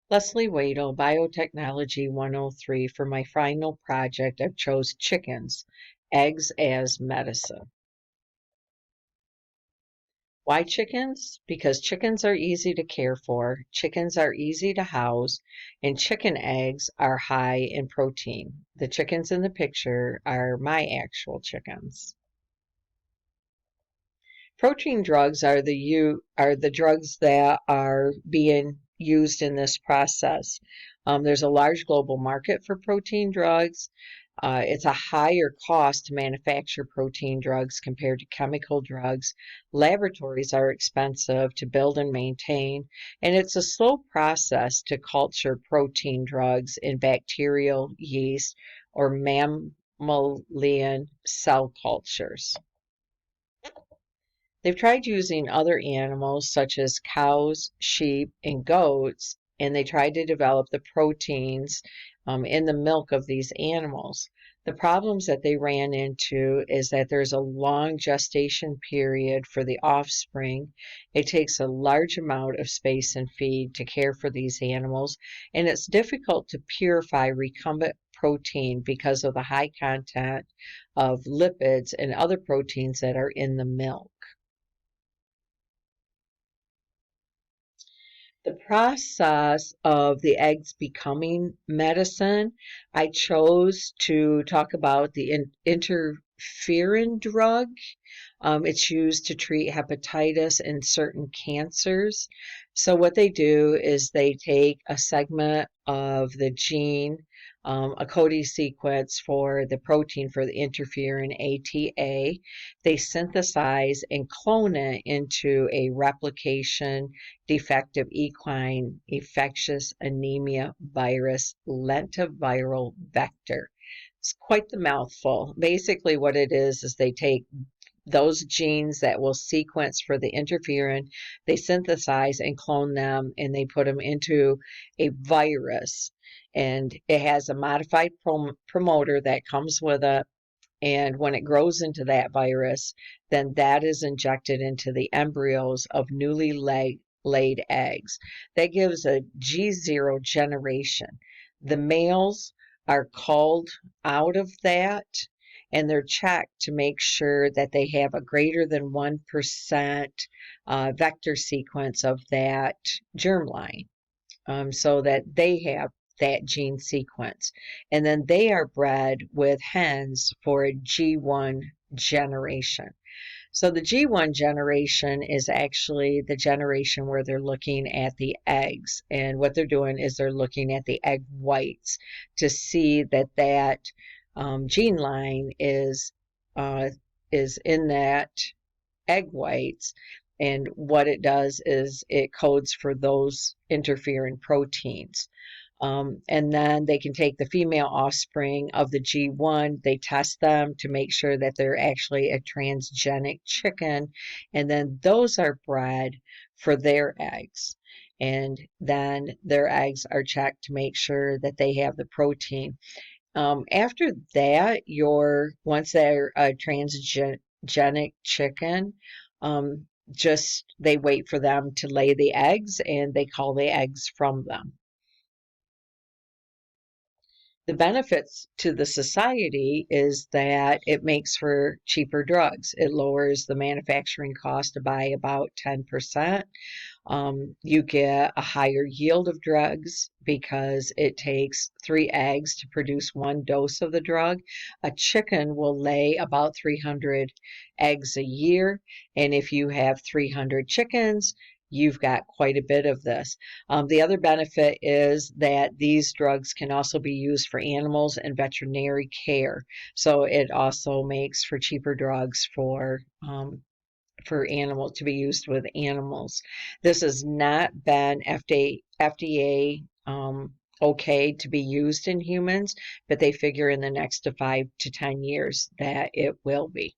Leslie Wadle, Biotechnology 103. For my final project, I've chose chickens, eggs as medicine. Why chickens? Because chickens are easy to care for, chickens are easy to house, and chicken eggs are high in protein. The chickens in the picture are my actual chickens. Protein drugs are the drugs that are being used in this process. There's a large global market for protein drugs. It's a higher cost to manufacture protein drugs compared to chemical drugs. Laboratories are expensive to build and maintain, and it's a slow process to culture protein drugs in bacterial, yeast, or mammalian cell cultures. They've tried using other animals such as cows, sheep, and goats, and they tried to develop the proteins in the milk of these animals. The problems that they ran into is that there's a long gestation period for the offspring. It takes a large amount of space and feed to care for these animals, and it's difficult to purify recombinant protein because of the high content of lipids and other proteins that are in the milk. The process of the eggs becoming medicine, I chose to talk about the interferon drug. It's used to treat hepatitis and certain cancers. So, what they do is they take a segment of the gene, a coding sequence for the protein for the interferon ATA. They synthesize and clone it into a replication defective equine infectious anemia virus lentiviral vector. It's quite the mouthful. Basically, what it is they take those genes that will sequence for the interferon, they synthesize and clone them, and they put them into a virus. And it has a modified promoter that comes with it. And when it grows into that virus, then that is injected into the embryos of newly laid eggs. That gives a G0 generation. The males are culled out of that, and they're checked to make sure that they have a greater than 1% vector sequence of that germline, so that they have that gene sequence. And then they are bred with hens for a G1 generation. So the G1 generation is actually the generation where they're looking at the eggs. And what they're doing is they're looking at the egg whites to see that that gene line is in that egg whites. And what it does is it codes for those interferon proteins. And then they can take the female offspring of the G1, they test them to make sure that they're actually a transgenic chicken, and then those are bred for their eggs. And then their eggs are checked to make sure that they have the protein. After that, once they're a transgenic chicken, just they wait for them to lay the eggs and they call the eggs from them. The benefits to the society is that it makes for cheaper drugs. It lowers the manufacturing cost by about 10%. You get a higher yield of drugs because it takes 3 eggs to produce 1 dose of the drug. A chicken will lay about 300 eggs a year, and if you have 300 chickens, you've got quite a bit of this. The other benefit is that these drugs can also be used for animals and veterinary care. So it also makes for cheaper drugs for animals to be used with animals. This has not been FDA okay to be used in humans, but they figure in the next 5 to 10 years that it will be.